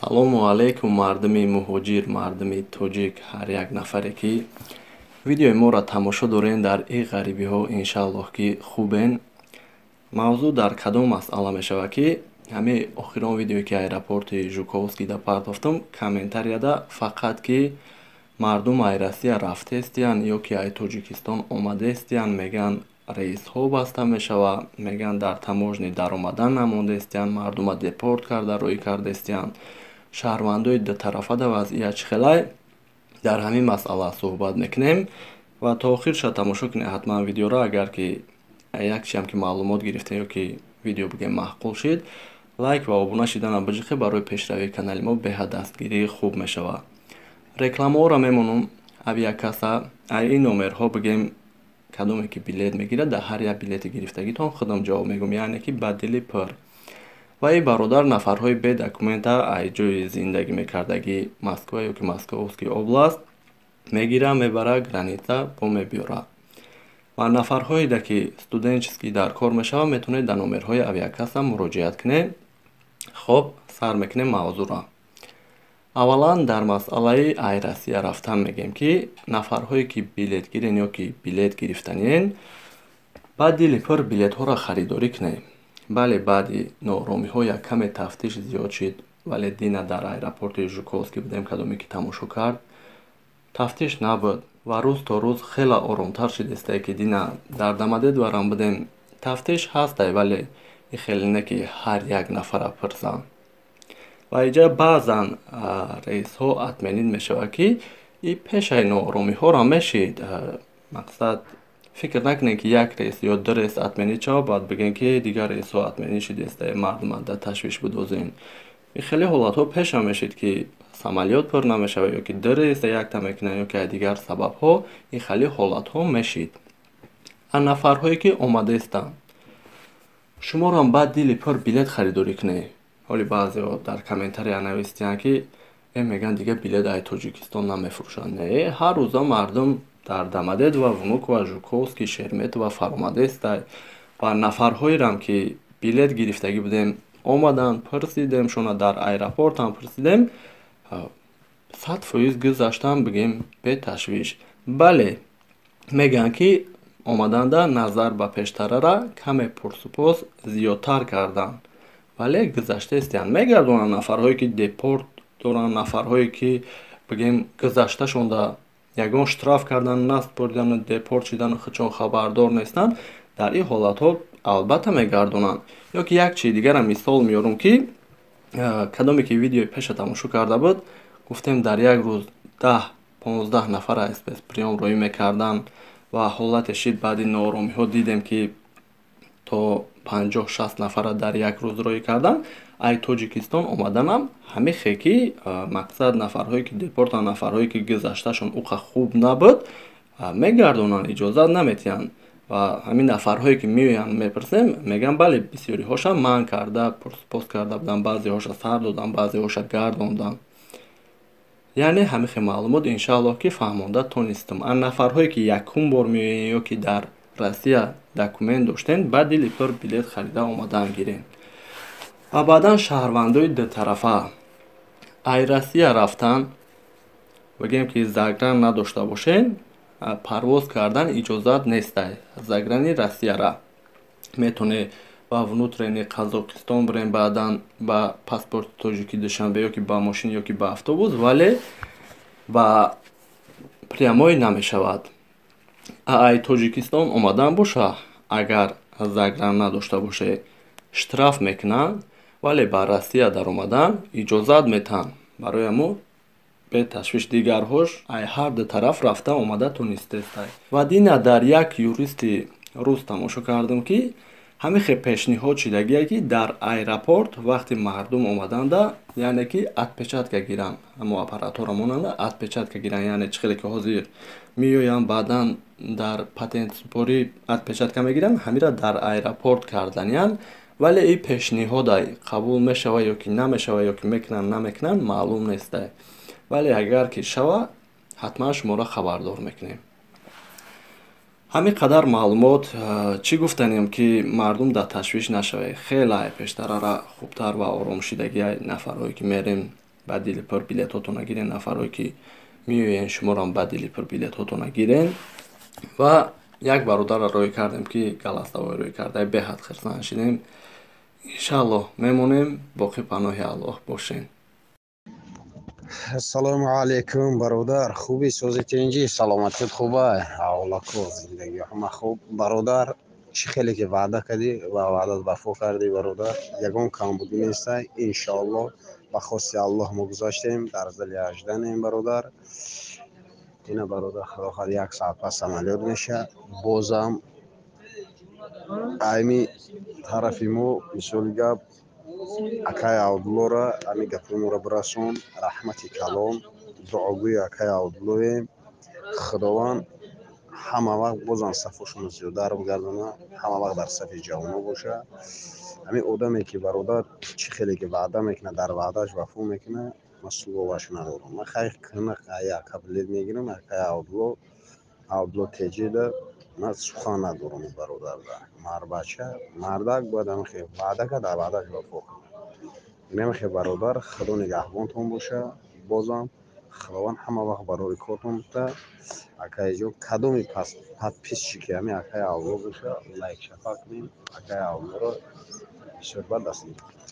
Салому алайкум мардуми муҳоҷир, мардуми тоҷик, ҳар як нафаре ки видеои моро тамошо дорен дар ин ғарибиҳо, иншааллоҳ ки хубен. Мавзӯъ дар кадом масъала мешавад ки ҳамин охирон видеое ки аэропорти Жуковскида партофтам, комментарияда фақат ки мардум ай Россия рафтестиян ё ки ай Тоҷикистон омадестиян, мегӯянд рейсҳо баста мешавад, мегӯянд дар таможни даромадан намондаестиян, мардума депорт карда рӯй кардестиян. Шаҳрвандои дутарафада вазъият чӣ хелай? Дар ҳамин масъала суҳбат мекунем ва то охирша тамошо кунед ҳатман видеоро. Агар ки як чиям ки маълумот гирифтем ё ки видео бигем маъқул шид, лайк ва обуна шиданам биҷиқӣ барои пешравии канали мо беҳад дастгирӣ хуб мешавад. Рекламаҳоро мемонам. Авиакасса ин номерҳо бигем кадоме ки билет мегирад, дар ҳар як билети гирифтагитон худам ҷавоб мегӯям, яъне ки ба дили пур. Ва ин бародар нафарҳои бе документа ай ҷои зиндагӣ мекардагӣ Москва ё ки Московский област мегира, мебара граница бо мебиёра. Ва нафарҳоида ки студенческий дар кор мешавад, метавонед дар номерҳои авиакасса муроҷиат кунед. Хоб, сар мекунем мавзӯъро. Аввалан дар масъалаи ай Россия рафтан мегӯем ки нафарҳое ки билетгирен ё ки билет гирифтаниян, ба дили пур билетҳоро харидорӣ кунед. Бале, баъди нооромиҳо як каме тафтиш зиёд шид, вале Дина дар аэропорти Жуковский будем, кадоме ки тамошо кард, тафтиш набуд ва рӯз то рӯз хеле оромтар шидестае ки Дина дар Дамадед барам будем, тафтиш ҳастае, вале ин хеле не ки ҳар як нафара пурсан. Ва инҷа баъзан рейсҳо атменид мешавад ки ин пешаи нооромиҳоро мешид. Мақсад фикр накунед ки як рейс ё ду рейс атменид шавад, баъд бигӯед ки дигар рейсҳо атменид шидестае, мардума дар ташвиш бидозем. Ин хеле ҳолатҳо пеша мешид ки самолёт пур намешавад ё ки ду рейса якта мекунанд ё ки аз дигар сабабҳо. Ин хеле ҳолатҳо мешид. Аз нафарҳое ки омадаистанд, шуморо ба дили пур билет харидорӣ кунед. ҳоли баъзеҳо дар комментария нависиданд ки мегӯянд дигар билет ай Тоҷикистон намефурӯшанд. Не, ҳар рӯза мардум дар Дамадед ва Внуково, Жуковский, Шереметово фаромадестанд. Ва нафарҳоерам ки билет гирифтагӣ будем, омаданд, пурсидем, шона дар аэропортам пурсидем, 100% гузаштанд, бигем беташвиш. Бале, мегӯянд ки омаданда назар ба пештарара каме пурсупос зиёдтар карданд, вале гузаштаестиянд. Мегардонанд нафарҳое ки депорт доранд, нафарҳое ки бигем гузашташонда ягон штраф кардану наспоридану депорт шидану хичон хабардор нестанд. Дар ин ҳолатҳо албатта мегардонанд. ё ки як чизи дигарам мисол меёрам ки кадоме ки видеои пеша тамошо карда буд, гуфтем дар як рӯз 10-15 нафара спецприём рӯй мекарданд ва ҳолате шид. Баъди нооромиҳо дидем ки то 50-60 нафара дар як рӯз рӯй карданд. Ай Тоҷикистон омаданам ҳамихе ки мақсад нафарҳое ки депортанд, нафарҳое ки гузашташон уқа хуб набуд, мегардонанд, иҷозат наметиҳанд. Ва ҳамин нафарҳое ки меоянд мепурсем, мегӯянд бале бисёриҳоша манъ карда, пурсупос карда буданд, баъзеҳоша сар доданд, баъзеҳоша гардонданд. яъне ҳамихе маълумот иншааллоҳ ки фаҳмонда тонистам. Аз нафарҳое ки якум бор меоянд ё ки дар Россия документ доштен, ба дили пур билет харида омадан гирен. Ва баъдан шаҳрвандои дутарафа ай Россия рафтан, бигем ки загран надошта бошен, парвоз кардан иҷозат нестае. Заграни Россияра метавонед ба внутрени Қазоқистон бирем, баъдан ба паспорти тоҷикӣ Душанбе ё ки ба мошин ё ки ба автобус, вале ба прямой намешавад. ай Тоҷикистон омадан боша, агар загран надошта бошед, штраф мекунанд, вале ба Россия дар омадан иҷозат метаҳанд. барои ҳамо беташвиш, дигарҳош ай ҳар ду тараф рафта омада тонистестай. Ва Дина дар як юристи рус тамошо кардам ки ҳамихе пешниҳод шидагие ки дар аэропорт вақти мардум омаданда, яъне ки отпечатка гиранд, ҳамо аппаратора монанда отпечатка гиранд, яъне чӣ хеле ки ҳозир меоянд баъдан дар патентсупорӣ отпечатка мегиранд, ҳамира дар аэропорт карданиянд. Вале ин пешниҳодай қабул мешавад ё ки намешавад, ё ки мекунанд намекунанд, маълум нестае. Вале агар ки шавад, ҳатман шуморо хабардор мекунем. ҳамин қадар маълумот, чӣ гуфтанем ки мардум дар ташвиш нашавед. Хеле пештарара хубтар ва оромшидагии нафарҳое ки мерем ба дили пур билетҳотона гирен. Нафаре ки меоянд шумоам ба дили пур билетҳотона гирен. Ва як бародарро рой кардем ки галаставой рой карда беҳад хирсанд шидем. Иншаллоҳ мемонем. боқӣ паноҳи Аллоҳ бошен. Ассалому алейкум бародар, хуби созитинҷи саломатит хуба авлако зиндагӣ ҳама хуб бародар, чӣ хеле ки ваъда кардӣ ва ваъдат вафо кардӣ бародар, ягон камбудӣ нестай. Иншоаллоҳ ба хости Аллоҳ мо гузаштем, дар зили ажданем бародар. Ина бародар худохоҳ 1 соат пас амалиёт меша. Бозам айми тарафи мо мисоли гап акай Абдуллора ами гапи моро бирасон. Раҳмати калон дуогӯи акай Абдуллоем. Худованд ҳама вақт бозам сафошуно зиёдар бигардона, ҳама вақт дар сафи ҷавоно боша. Ҳамин одаме ки бародар чӣ хеле ки ваъда мекуна, дар ваъдаш вафо мекуна, ман суолаш надорам. Ман хай кӯнак яка билет мегирам, акай Абдулло теҷеда, ман сухан надорам бародарда. Марбача мардак бояд ҳамихе ваъда кард, дар ваъдаш вафо кунад. Намехе бародар, худо нигаҳбонтон боша. Бозам худованд ҳама вақт барои котон буда. Акайҷон кадоми подписчик ҳами акай Абдулло боша, лайк шафақ кунем. Акай Абдуллоро бисёр ба даст мегирем.